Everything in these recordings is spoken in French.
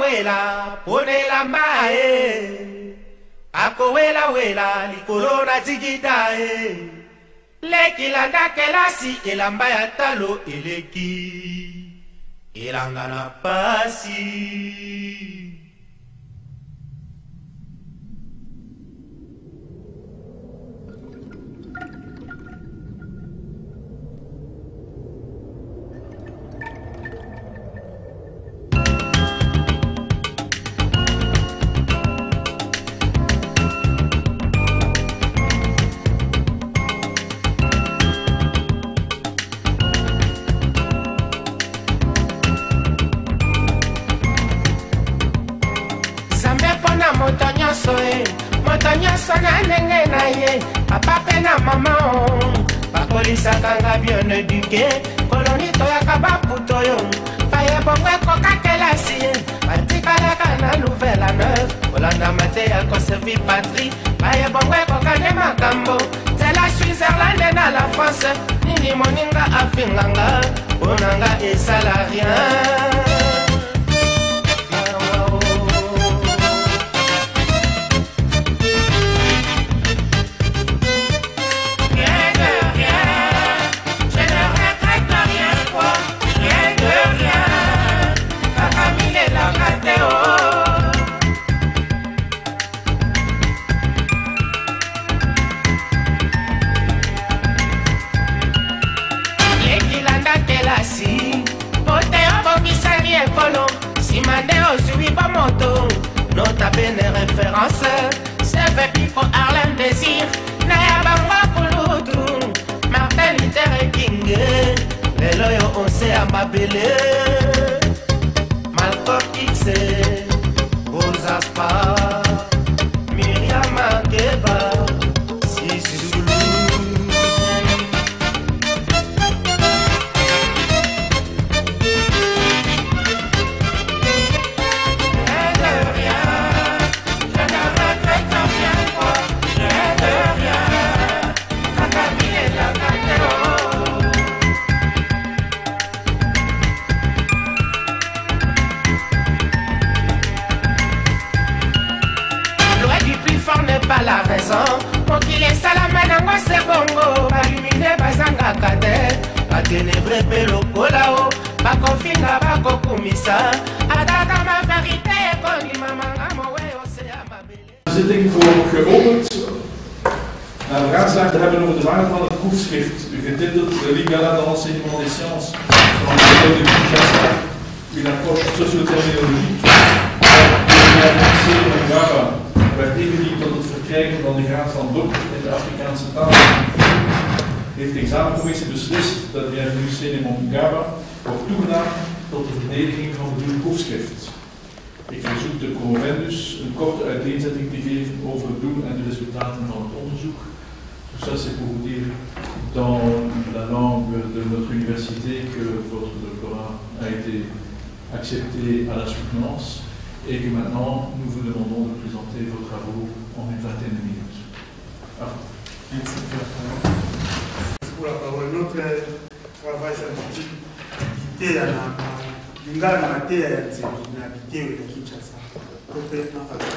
wela pone la mae ako wela likolo na tigida leki landa kelasi elamba ya talo eleki elanga na pasi. Motonyoso na ndenge na ye papa pe na mama bakolisaka nga bien éduqué koloni toyaka baputo yo baye bongo ekoka kelasi batikalaka na nouvelle à neuf kolanda mate ya conservi patrie baye bongo ekoka nde makambo nzela Switzerland na la France nini moninga afinganga bonanga esala rien. Nota bene référence, c'est fait pour Harlem Désir, Naya Bangwa Kulutu, Martin Luther King, les loyaux on sait à m'appeler, Malcolm X, Rosa Spa, Miriam Makeba, Sisulu. Pas la raison pour qu'il est salamanango c'est bongo balumine bazanga kate baténébré pelo kolao bakofinga bakokumisa atata ma vérité ekoni mamanga mowe osea mabele. De zitting voor geopend. De raadzaak te hebben over de waarde van het proefschrift, getiteld Le Lingala dans l'enseignement des sciences van de Kinshasa, une approche socio-terminologique. Werd ingediend tot het verkrijgen van de graad van dokter in de Afrikaanse taal. Heeft de examencommissie beslist dat Bienvenue Sene Mongaba wordt toegedaan tot de verdediging van het proefschrift. Ik verzoek de promovendus een korte uiteenzetting te geven over het doel en de resultaten van het onderzoek. Tout ça c'est pour vous dire dans la langue de notre université que votre doctorat a été accepté à la soutenance. Et que maintenant, nous vous demandons de présenter vos travaux en une vingtaine de minutes. Merci pour la parole. Notre travail scientifique était à la Lingala na matière habité au Kinshasa.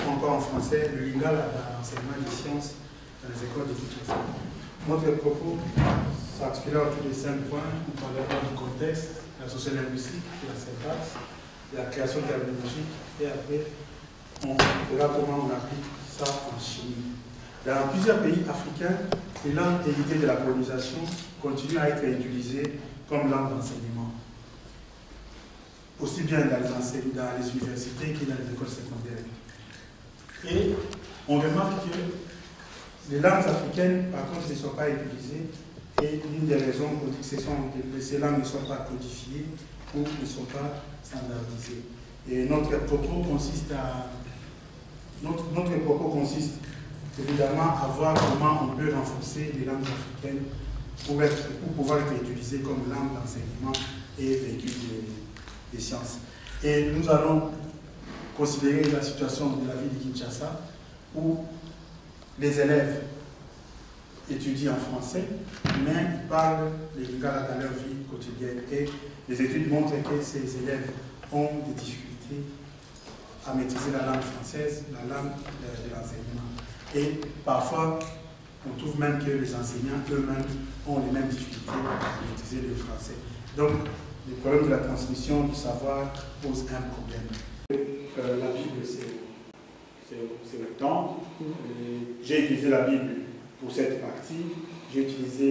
Encore en français, le Lingala dans l'enseignement des sciences dans les écoles de Kinshasa. Notre propos s'articule autour de 5 points. Nous parlerons du contexte, la sociolinguistique, la syntaxe, la création terminologique, et après on verra comment on applique ça en chimie. Dans plusieurs pays africains, les langues héritées de la colonisation continuent à être utilisées comme langue d'enseignement, aussi bien dans les universités que dans les écoles secondaires. Et on remarque que les langues africaines, par contre, ne sont pas utilisées, et l'une des raisons pour dire que ces langues ne sont pas codifiées ou ne sont pas standardisées. Et notre propos consiste évidemment à voir comment on peut renforcer les langues africaines pour pouvoir être utilisées comme langue d'enseignement et véhicule des sciences. Et nous allons considérer la situation de la ville de Kinshasa où les élèves étudient en français, mais ils parlent le lingala dans leur vie quotidienne. Et les études montrent que ces élèves ont des difficultés à maîtriser la langue française, la langue de l'enseignement. Et parfois, on trouve même que les enseignants eux-mêmes ont les mêmes difficultés à maîtriser le français. Donc, le problème de la transmission du savoir pose un problème. La Bible, c'est le temps. J'ai utilisé la Bible pour cette partie. J'ai utilisé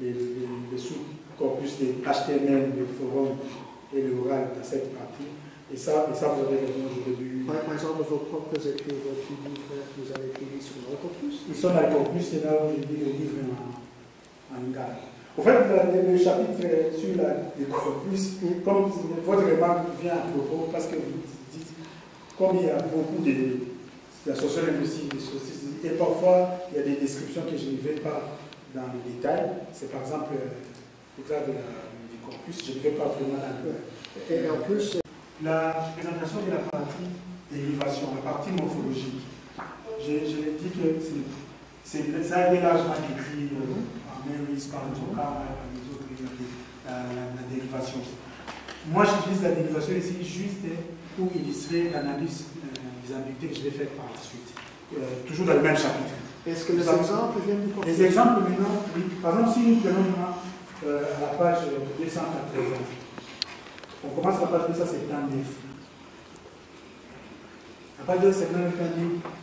le sous-corpus des HTML, le forum et le oral dans cette partie. Et ça vous avez raison, je l'ai vu. Par exemple, vos propres écrits, votre livre, vous avez écrit sur le corpus? Ils sont dans le corpus, c'est là où j'ai dit le livre en Lingala. En fait, le chapitre sur le corpus, comme votre remarque vient à propos, parce que vous dites, comme il y a beaucoup de la sociolinguistique, et parfois il y a des descriptions que je ne vais pas dans le détail, c'est par exemple le cas du corpus, je ne vais pas vraiment dans le. Et en plus, la présentation de la partie dérivation, la partie morphologique, je l'ai dit que c'est ça est largement écrit par Meris, par Zoka, par les autres, la dérivation. Moi, j'utilise la dérivation ici juste pour illustrer l'analyse des ambiguïtés que je vais faire par la suite. Toujours dans le même chapitre. Est-ce que les exemples viennent du corpus? Les exemples maintenant, oui. Par exemple, si nous prenons maintenant à la page 280, on commence à la page 279. La page 279,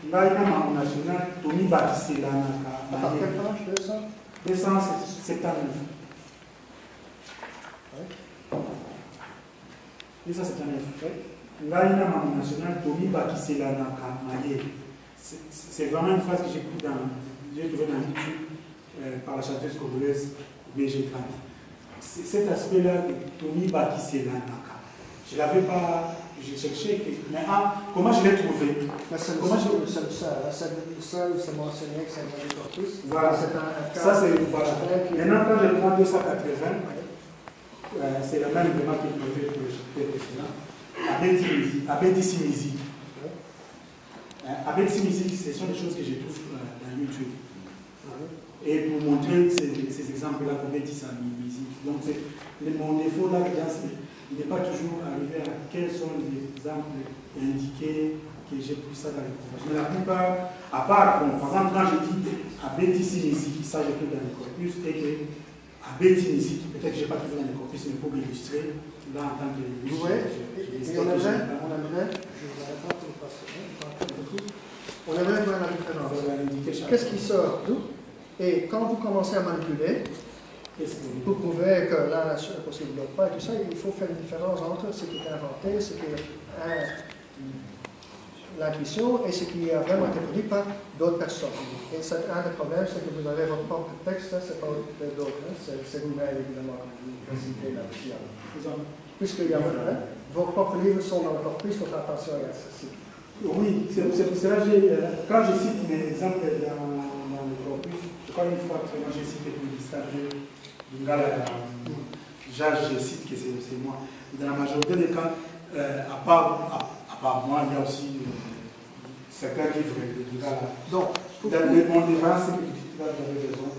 il y a un membre national, Tony Baptiste Lanaka. À quelle page? 279. 279. Il y a un membre national, Tony Baptiste Lanaka. C'est vraiment une phrase que j'ai trouvée dans YouTube par la chanteuse congolaise BG30. Cet aspect-là de Tony Baptiste Lanaka, je ne l'avais pas, j'ai cherché, mais comment je l'ai trouvé? Comment c'est mentionné que c'est un corpus. Voilà, ça c'est voilà. Maintenant, quand je prends 280, c'est la même remarque que je me fais pour le chapitre précédent. Abedisimizi. Abedisimizi, ce sont des choses que je trouve dans YouTube. Et pour montrer ces exemples-là, Abedisimizi. Donc, mon défaut là, il n'est pas toujours arrivé à quels sont les exemples indiqués que j'ai pris ça dans les professions. Mais la plupart, à part, bon, par exemple, quand je dis Abedisimizi, ça je trouve dans les corpus, et que Abedisimizi, peut-être que je n'ai pas trouvé dans les corpus, mais pour illustrer, là en tant que. Oui, et on aimerait, on aimerait voir la différence. Qu'est-ce qui sort d'où? Et quand vous commencez à manipuler, vous prouvez que là, la possible pas et tout ça, il faut faire une différence entre ce qui est inventé, ce qui est l'intuition et ce qui a vraiment été produit par d'autres personnes. Et un des problèmes, c'est que vous avez votre propre texte, c'est pas d'autres, c'est vous-même évidemment, comme vous citez là-dessus. Puisqu'il y a vos propres livres sont dans le corpus, votre attention est à ceci. Oui, c'est pour cela que quand je cite mes exemples dans le corpus, je crois une fois que moi j'ai cité le listage du Ngala, je cite que c'est moi. Et dans la majorité des cas, à part moi, il y a aussi certains livres du Ngala. Donc, mon débat, c'est que vous avez raison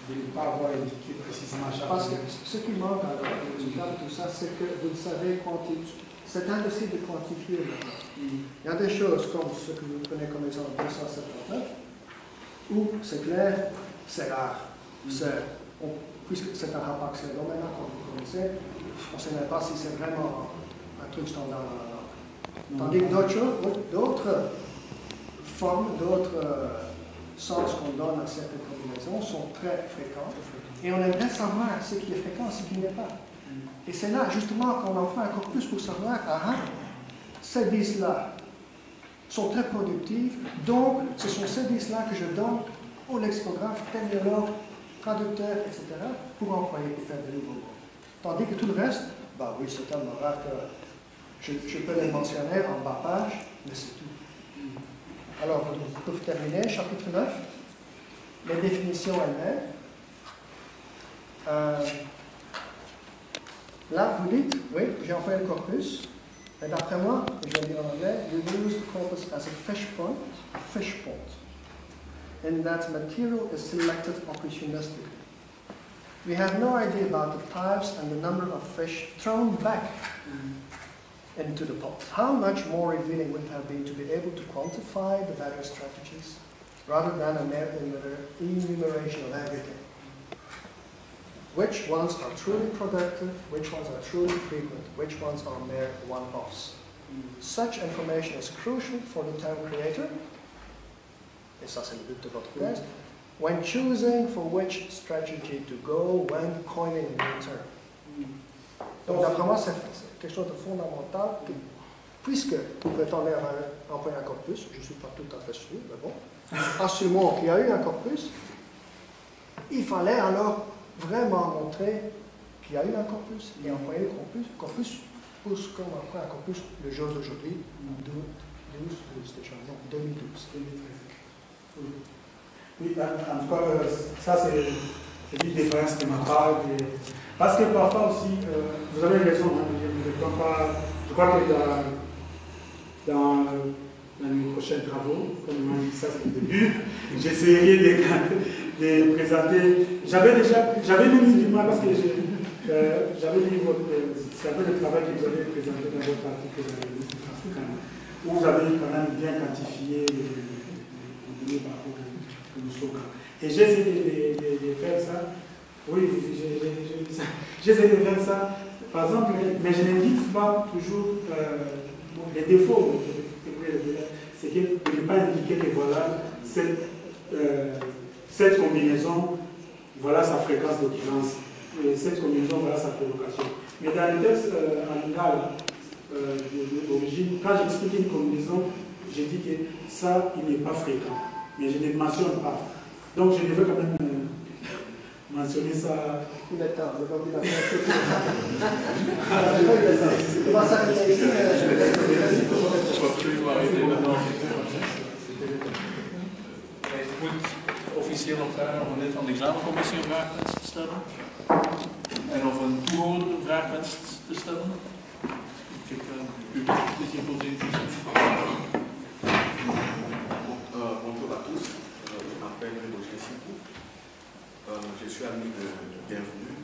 de ne pas avoir indiqué précisément chaque. Parce que ce qui manque dans le résultat de tout ça, c'est que vous savez quantifier. C'est impossible de quantifier maintenant. Il y a des choses comme ce que vous prenez comme exemple 279, où c'est clair, c'est rare. Puisque c'est un rapport accélérant maintenant, comme vous connaissez, on ne sait même pas si c'est vraiment un truc standard dans la langue. Tandis que d'autres formes, d'autres sens qu'on donne à certaines combinaisons sont très fréquentes. Et on aimerait savoir ce qui est fréquent, ce qui n'est pas. Et c'est là justement qu'on en fait un corpus pour savoir, ces 10-là sont très productives, donc ce sont ces 10-là que je donne au lexicographe, terminologue, traducteur, etc., pour employer, pour faire de nouveaux mots. Tandis que tout le reste, bah oui, c'est tellement rare que je peux les mentionner en bas page, mais c'est tout. Alors, pour terminer, chapitre 9, les définitions elles-mêmes. Là, vous dites, oui, j'ai employé le corpus, mais d'après moi, je vais le dire en anglais, you use the corpus as a fish pond, in that material is selected opportunistically. We have no idea about the types and the number of fish thrown back into the pot. How much more revealing would it have been to be able to quantify the various strategies rather than an enumeration of everything? Which ones are truly productive, which ones are truly frequent, which ones are mere one-offs? Such information is crucial for the term creator, et ça c'est le but de votre thèse, when choosing for which strategy to go when coining a new term. Donc d'après moi, c'est quelque chose de fondamental, que, puisque nous prétendons employer un corpus, je ne suis pas tout à fait sûr, mais bon, assumons qu'il y a eu un corpus, il fallait alors vraiment montrer qu'il y a eu un corpus et employer le corpus pour ce qu'on apprend un corpus le jour d'aujourd'hui, 2012. Oui, en tout cas, ça c'est une différence de ma part. Parce que parfois aussi, vous avez raison, hein, je crois que dans les prochains travaux, comme on a dit ça c'est le début, j'essaierai de présenter. J'avais mis du mal parce que j'avais lu c'est un peu le travail que vous avez présenté dans votre article où vous avez quand même bien quantifié les données par rapport au slogan. Et j'essaie de faire ça. Oui, j'essaie de faire ça. Par exemple, mais je n'indique pas toujours les défauts. C'est de ne pas indiquer que voilà, cette combinaison, voilà sa fréquence d'occurrence. Cette combinaison, voilà sa provocation. Mais dans le texte en Lingala d'origine, quand j'explique une combinaison, je dis que ça, il n'est pas fréquent. Mais je ne le mentionne pas. Donc je devais quand même mentionner ça. Il est tard, le combinaison. On va s'arrêter ici. Officieel nog vragen of een lid van de examencommissie een vraagpunt te stellen. En of een toehoorder een vraagpunt te stellen. Ik heb u dit hier voor Bonjour à tous, je m'appelle Roger Sipou, je suis ami de Bienvenue.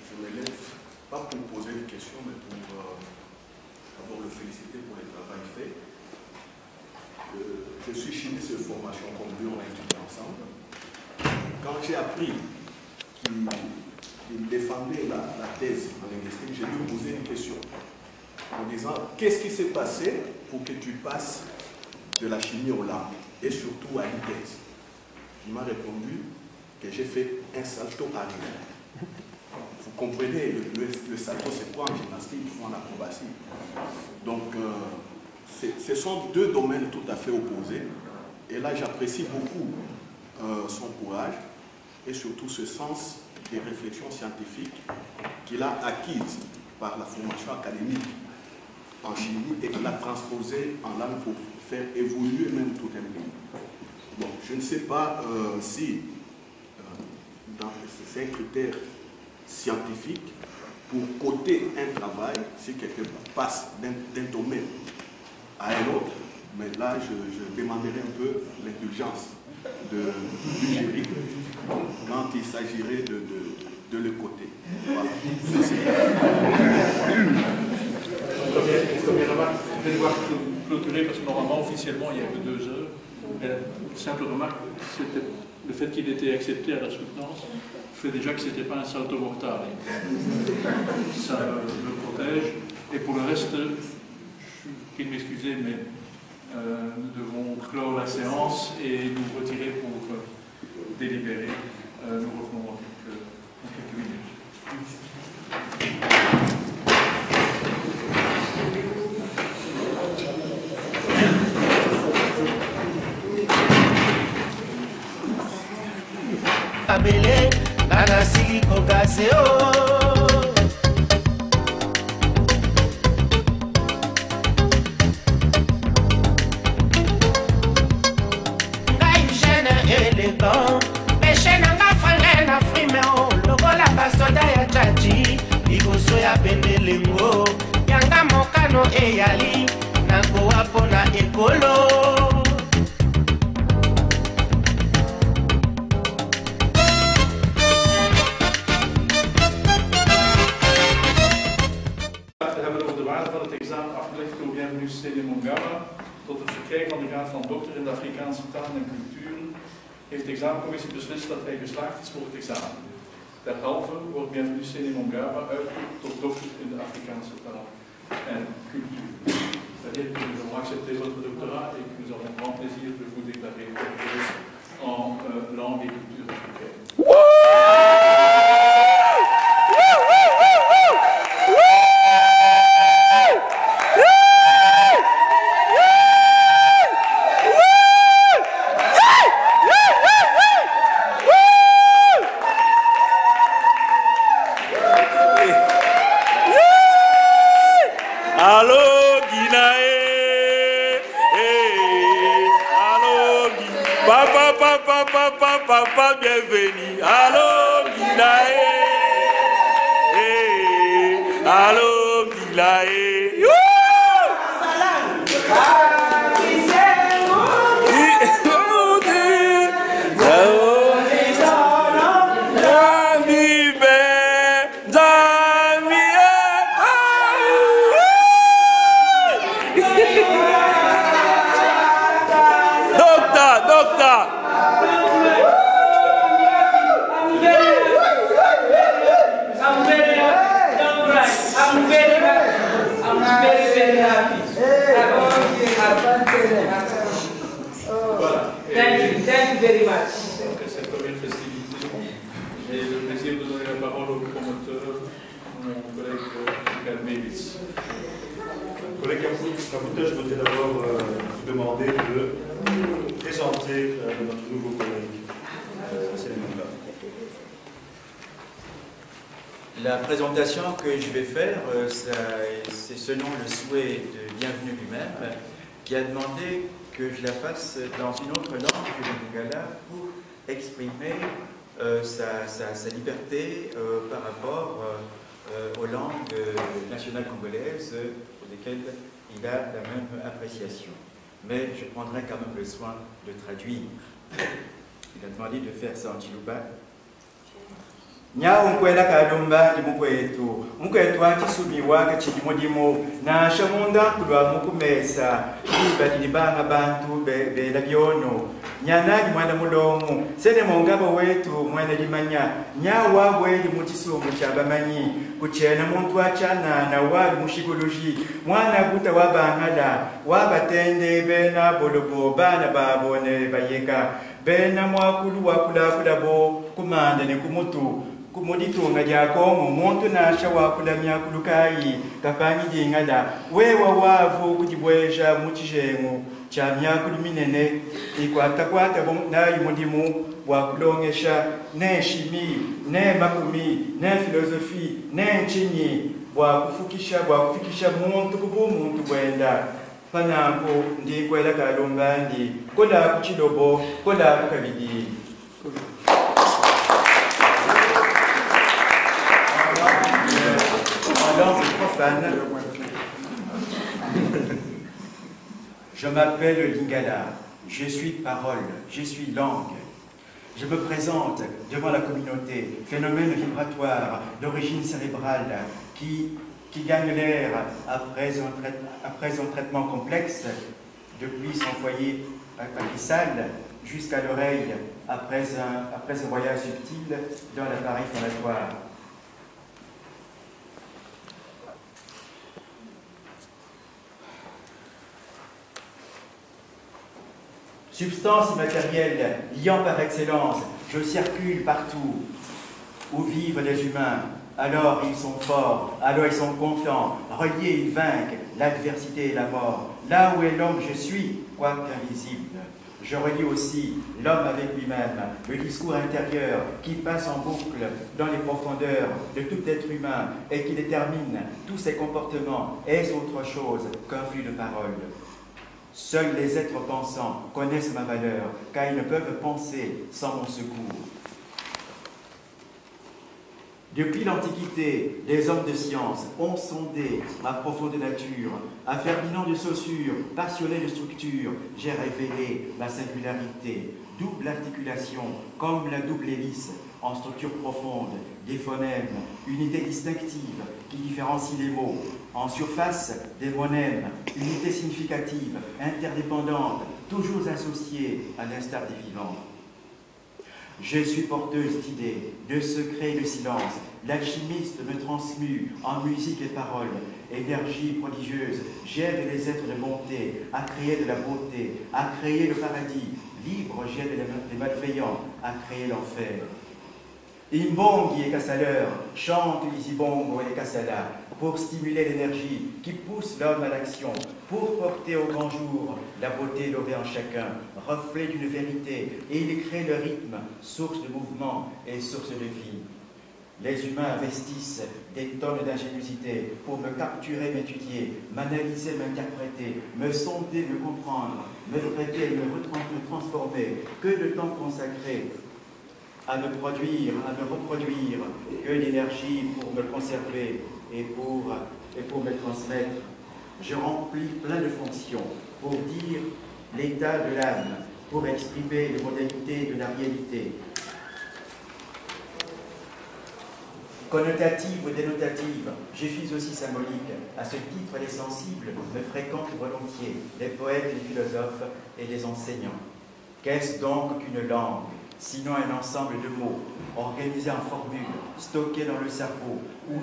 Je me lève pas pour poser une question, mais pour d'abord le féliciter pour le travail fait. Je suis chimiste de formation, comme lui, on a étudié ensemble. Quand j'ai appris qu'il défendait la thèse en linguistique, j'ai dû poser une question en disant qu'est-ce qui s'est passé pour que tu passes de la chimie aux langues et surtout à une thèse. Il m'a répondu que j'ai fait un salto arrière. Vous comprenez, le salto c'est quoi en gymnastique, il faut en acrobatie. Donc, ce sont deux domaines tout à fait opposés. Et là, j'apprécie beaucoup son courage et surtout ce sens des réflexions scientifiques qu'il a acquises par la formation académique en chimie et qu'il a transposé en langue pour faire évoluer même tout un pays. Bon, je ne sais pas si c'est un critère scientifique pour coter un travail, si quelqu'un passe d'un domaine à un autre, mais là je demanderai un peu l'indulgence du jury quand il s'agirait de le coter. Voilà. Merci. Je vais devoir clôturer parce que normalement, officiellement, il y a que 2 heures. Simple remarque, c'était le fait qu'il était accepté à la soutenance fait déjà que ce n'était pas un salto mortal. Ça me protège. Et pour le reste, je prie de m'excuser, mais nous devons clore la séance et nous retirer pour délibérer. Nous revenons dans quelques minutes. Abele, Nanasi Kogaseo. Élégant, péché nanga frère na frimeo, lokola basoda ya chachi, liboso ya bendelengo, yanga mokano eyali, nakoa pona ekolo. We hebben over de waarde van het examen Sene Mongaba tot het verkrijgen van de graad van dokter in de Afrikaanse talen en culturen heeft de examencommissie beslist dat hij geslaagd is voor het examen. Derhalve wordt Bienvenue Sene Mongaba uitgeroepen tot dokter in de Afrikaanse taal en cultuur. C'est-à-dire que nous avons accepté votre doctorat et que nous avons grand plaisir de vous déclarer doctoresse en langue et culture africaine. Papa, bienvenue. Allô, Gilae. Allô, Gilae. Thank you very much. Après cette première festivité, j'ai le plaisir de donner la parole au promoteur, mon collègue Michael Mewitz. Collègue Kaputa, je voudrais d'abord vous demander de présenter notre nouveau collègue, Sene Mongaba. La présentation que je vais faire, c'est selon le souhait de Bienvenue lui-même, qui a demandé que je la fasse dans une autre langue que le lingala pour exprimer sa liberté par rapport aux langues nationales congolaises pour lesquelles il a la même appréciation. Mais je prendrai quand même le soin de traduire. Il a demandé de faire ça en Chiluba. Nyao mkwela kalumba ndi mukwetu mukwetu akisubiwa kachidimodimo na shamunda kulwa mukumesa ibadili banga bantu bela byono nyanali mwana mulomu Sene Mongaba wetu mwana limanya nyawa bweli muchisungu chabamanyi kuchena muntu achana na wali mushikoloji mwana guta wabangala wabatende bena bolobo bana babone bayeka bena mwakulu wakulakulabo kumanda ne kumutu kumuditunga lyakongo muntu nasha wakulamya kulukayi kapanyi dingala wewa wavu kujibweja muchijengu cha myakulu minene ikwatakwata nayi mudimu wakulongesha ne shimi ne makumi ne filosofi ne nchinyi wakufikisha muntu kubu muntu bwenda panako ndikwela kalumba ndi kola kuchilobo kola kukabidi. Je m'appelle Lingala, je suis parole, je suis langue. Je me présente devant la communauté, phénomène vibratoire d'origine cérébrale qui gagne l'air après un traitement complexe, depuis son foyer abyssal jusqu'à l'oreille, après un voyage subtil dans l'appareil phonatoire. Substance immatérielle, liant par excellence, je circule partout où vivent les humains. Alors ils sont forts, alors ils sont confiants, reliés ils vainquent l'adversité et la mort. Là où est l'homme, je suis, quoique invisible. Je relie aussi l'homme avec lui-même, le discours intérieur qui passe en boucle dans les profondeurs de tout être humain et qui détermine tous ses comportements. Est-ce autre chose qu'un flux de paroles? Seuls les êtres pensants connaissent ma valeur, car ils ne peuvent penser sans mon secours. Depuis l'Antiquité, les hommes de science ont sondé ma profonde nature. À Ferdinand de Saussure, passionné de structure, j'ai révélé ma singularité. Double articulation, comme la double hélice, en structure profonde, des phonèmes, unité distinctive qui différencie les mots, en surface des monèmes, unité significative, interdépendante, toujours associée à l'instar des vivants. Je suis porteuse d'idées, de secrets et de silence. L'alchimiste me transmue en musique et paroles. Énergie prodigieuse, j'aide les êtres de bonté à créer de la beauté, à créer le paradis. Libre, j'aide les malveillants à créer l'enfer. Imbongi et Kassaleur chante Isibongo et Kassala pour stimuler l'énergie qui pousse l'homme à l'action, pour porter au grand jour la beauté levée en chacun, reflet d'une vérité, et il crée le rythme, source de mouvement et source de vie. Les humains investissent des tonnes d'ingéniosité pour me capturer, m'étudier, m'analyser, m'interpréter, me sonder, me comprendre, me traiter, me transformer. Que de temps consacré à me produire, à me reproduire, que d'énergie pour me conserver et pour me transmettre. Je remplis plein de fonctions pour dire l'état de l'âme, pour exprimer les modalités de la réalité. Connotative ou dénotative, je suis aussi symbolique. À ce titre, les sensibles me fréquentent volontiers, les poètes, les philosophes et les enseignants. Qu'est-ce donc qu'une langue, sinon un ensemble de mots, organisés en formules, stockés dans le cerveau, où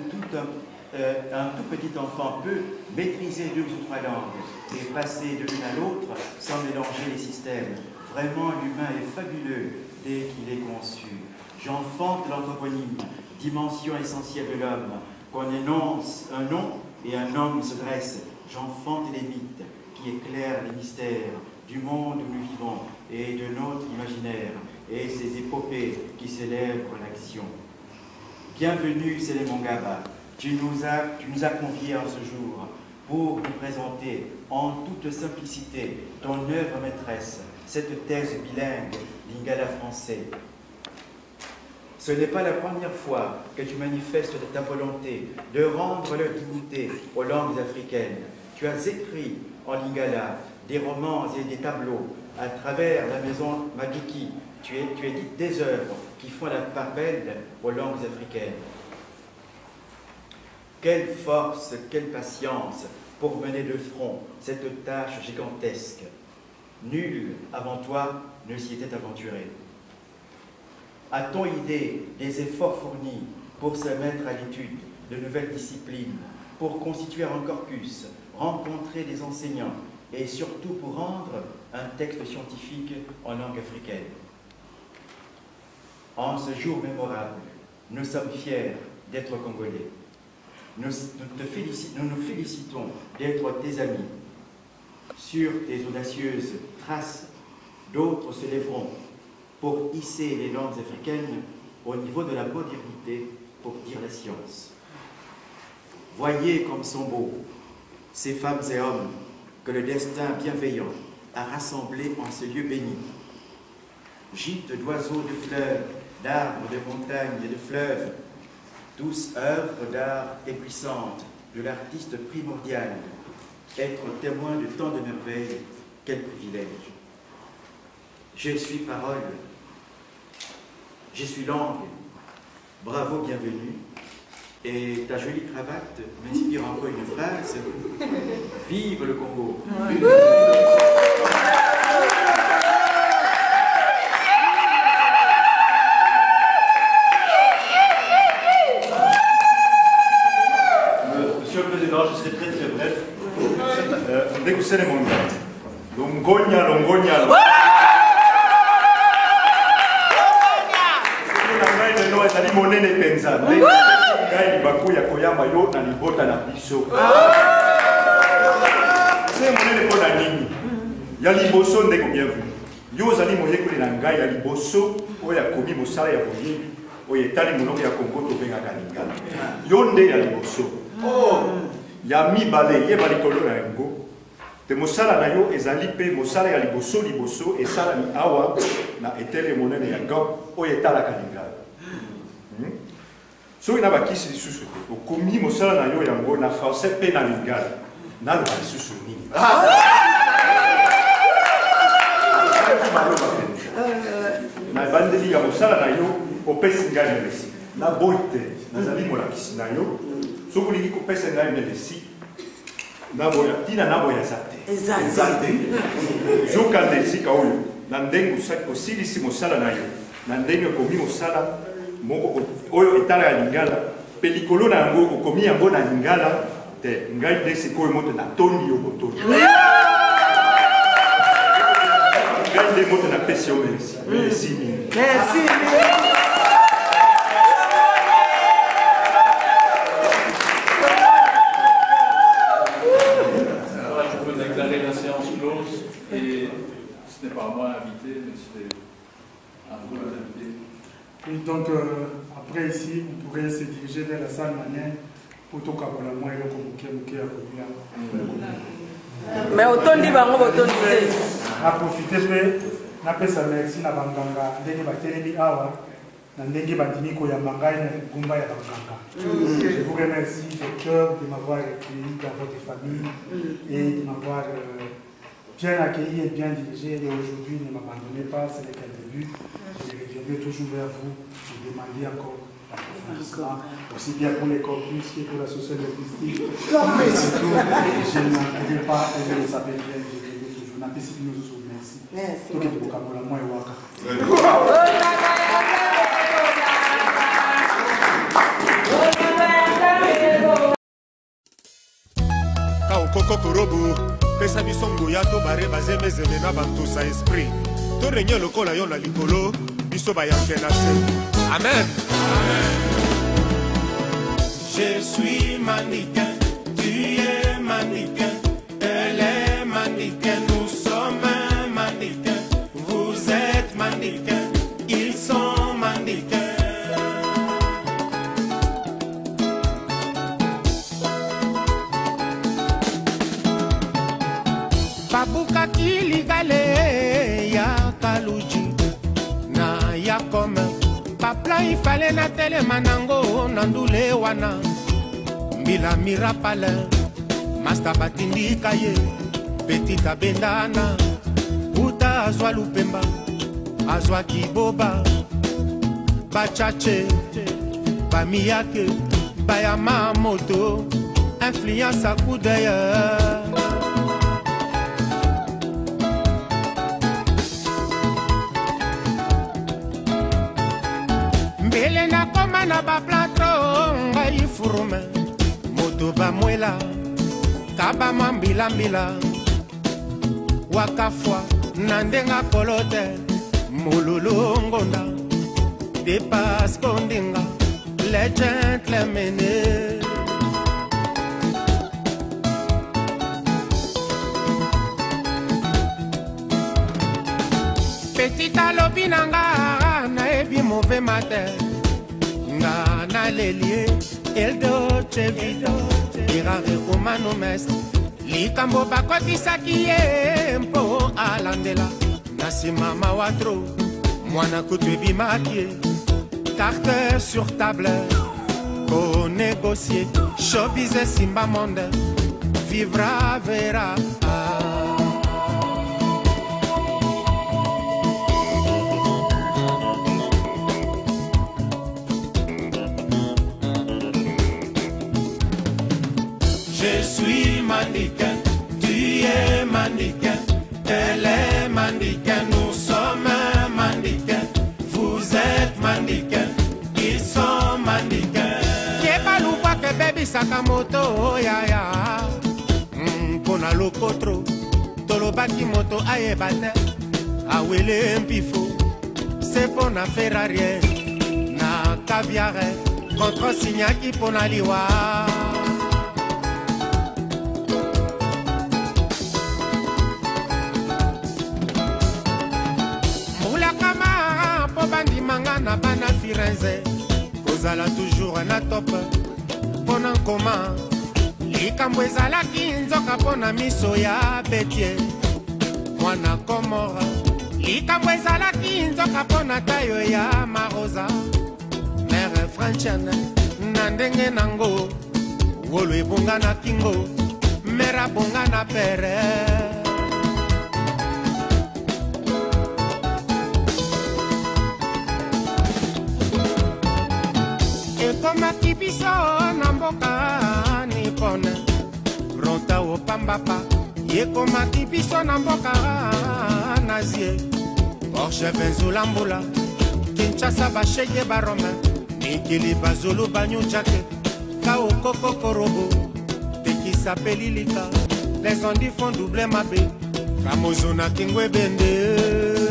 un tout petit enfant peut maîtriser 2 ou 3 langues et passer de l'une à l'autre sans mélanger les systèmes. Vraiment, l'humain est fabuleux dès qu'il est conçu. J'enfante l'anthroponyme, dimension essentielle de l'homme. Qu'on énonce un nom et un homme se dresse. J'enfante les mythes qui éclairent les mystères du monde où nous vivons et de notre imaginaire, et ces épopées qui célèbrent l'action. Bienvenue, Sélémongaba. Tu nous as conviés en ce jour pour nous présenter en toute simplicité ton œuvre maîtresse, cette thèse bilingue, Lingala français. Ce n'est pas la première fois que tu manifestes ta volonté de rendre leur dignité aux langues africaines. Tu as écrit en Lingala des romans et des tableaux à travers la maison Magiki. Tu édites des œuvres qui font la part belle aux langues africaines. Quelle force, quelle patience pour mener de front cette tâche gigantesque. Nul avant toi ne s'y était aventuré. A-t-on idée des efforts fournis pour se mettre à l'étude de nouvelles disciplines, pour constituer un corpus, rencontrer des enseignants et surtout pour rendre un texte scientifique en langue africaine? En ce jour mémorable, nous sommes fiers d'être Congolais. Nous nous félicitons d'être tes amis. Sur tes audacieuses traces, d'autres se lèveront pour hisser les langues africaines au niveau de la modernité pour dire la science. Voyez comme sont beaux ces femmes et hommes que le destin bienveillant a rassemblés en ce lieu béni. Gîtes d'oiseaux, de fleurs, d'arbres, de montagnes et de fleuves, tous œuvres d'art éblouissantes de l'artiste primordial. Être témoin de tant de merveilles, quel privilège! Je suis parole, je suis langue, bravo, bienvenue. Et ta jolie cravate m'inspire encore une phrase, vive le Congo! Monsieur le Président, je serai très très bref. Dégoûter les mondes. Longonia, longonia. ezali monene penza ngai libaku ya koyamba yo na libota na biso se monene mpona nini ya liboso ndeko bienvenu yo ozali moyekoli na ngai ya liboso oyo akomi mosala ya boyembi oyo etali monoko ya kongo tobengaka lingala yo nde ya liboso ya mibale yeba likolo na yango te mosala na yo ezali mpe mosala ya liboso esalami awa na etele monene ya gant oyo etalaka lingala soki na bakisi lisusu te okomi mosala na yo yango na français mpe na lingala naloba lisusu nini na ebandeli ya mosala na yo opesi ngai melesi naboyi te nazali molakisi na yo soki olingi kopesa ngai melesi naboya ntina naboya eza te zokanda esika oyo na ndenge osilisi mosala na yo na ndenge okomi mosala moko oyo etala ya lingala mpe likolo na yango okomi yango na lingala te ngai nde sikoyo moto natondi yo kotondi ngai nde moto napesi yo melesi mingi. Et ce n'est pas moi invité, mais c'est un vous invité. Et donc, après ici, vous pourrez se diriger vers la salle manière pour tout cas pour la moelle comme mais autant dit bango autant dit à profiter peu na pesa merci na banganga ndenge batelemi awa na ndenge bandimi ko ya mangai na gumba ya banganga. Je vous remercie docteur de m'avoir accueilli dans votre famille et de m'avoir bien accueilli et bien dirigé, et aujourd'hui ne m'abandonnez pas, ce n'est qu'un début. Je reviendrai toujours vers vous et demander encore l'approfondissement, aussi bien pour les corpus que pour la sociolinguistique. Et surtout, je ne m'en pas, et vous le savez bien, je reviendrai toujours. Merci. Tout est pour Kabola, moi et Waka. Koko Korobo, pesa bisongo ya to bare bazeme zeme na bantu sa esprit. To renye lokola yo na likolo, biso ba ya kenase. Amen. Je suis mannequin, tu es mannequin, elle est mannequin, nous sommes mannequin, vous êtes mannequin, ils sont mannequins. Babuka kiligale ya kaluji na ya kome papla ifale na tele manango nandule wana mbila mirapale masta batindika ye petita bendana uta azwa lupemba azwa kiboba bachache bamiyake bayama moto influence à coup d'ailleurs. Elena koma na ba plato ngai furume moto ba mwela kaba mambila mbila wakafwa nandenga kolote mololo ngonda depas kondinga le gentlemen petita lobinanga na ebi mauvais matin na lelie el doce vita irare umano mestre likambo bakotisaki ye mpo alandela na nsima mawatro mwana kutu ebimaki ye carte sur table konégocier showbiz esimba monde vivra vera Je suis mannequin, tu es mannequin, elle est mannequin, nous sommes mannequins, vous êtes mannequins, ils sont mannequins. Kebaluwa ke baby Sakamoto ya ya, pona lokotro, tolobaki moto ayebate, awele mpifo, c'est pona Ferrari, na caviar, contre signaki pona liwa. Na bana Firenze kozala toujours na top pona nkoma likambo ezalaki nzoka pona miso ya betie mwana komora likambo ezalaki nzoka pona tayo ya marosa mere franchane na ndenge nango wolo ebonga na kingo mera bonga na pere. yekomaki biso na mboka nipone ronta opambapa yekomaki biso na mboka nazie Porsche Benzulambula Kinshasa bashege barome Mikili bazulu banyujake Kao koko korobo Tekisa pelilika Les ondis font doubler ma bé Kamozuna kingwe bende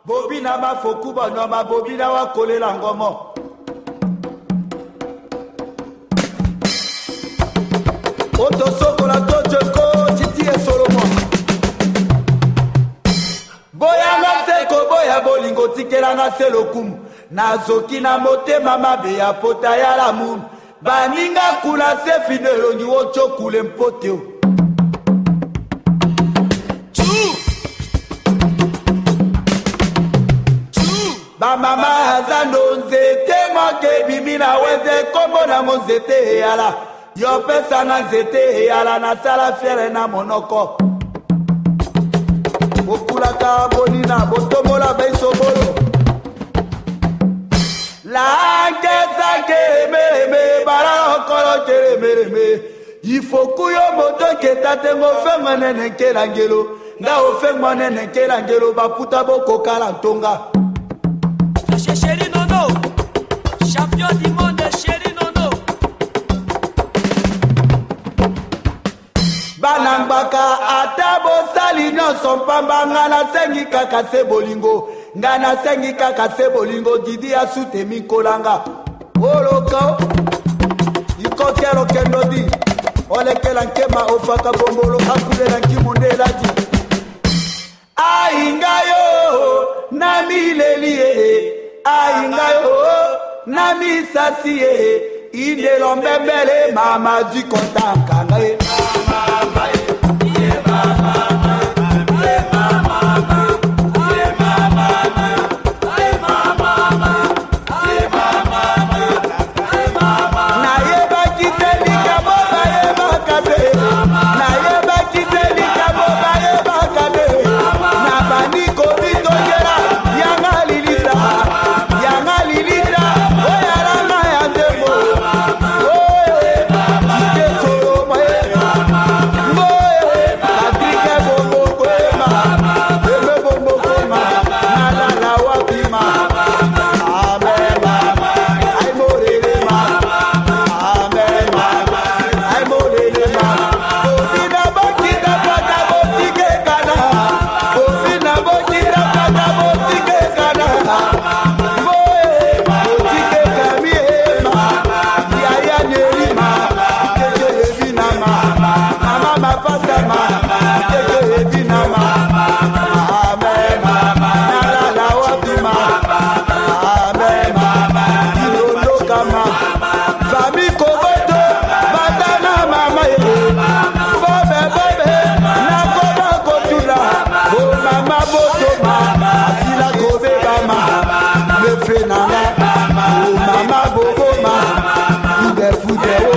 Bobina mafoku bonoma bobina wa kolela ngomo Oto sokola tojeko titi e Solomon Boya na seko boya bolingo tikela na selokumu Nazoki na motema mabe ya pota ya lamu Baninga kuna se fidelo ngi wocho kule mpoteo Mama hazando nzete mwake bimina weze kombo na nzete yala Yo pesa na nzete yala na sala fiere na monoko Okula ka bonina botomola beiso bolo La ngeza ke me bara okolo tere me Ifo kuyo moto ke tate mo fe manene ke langelo Nga o fe manene ke langelo baputa boko kala tonga Chéri Nono, champion du monde, Chéri Nono. Banambaka atabo sali nyonso pamba ngana sengi kaka se bolingo ngana sengi kaka se bolingo didi asute mikolanga oloko ikokero kendodi olekela nkema ofaka bombolo akulela nkimonde laji aingayo na milelie aingayo na misasiye indelo mbembele mama du kontanka ngai mama ye mama fude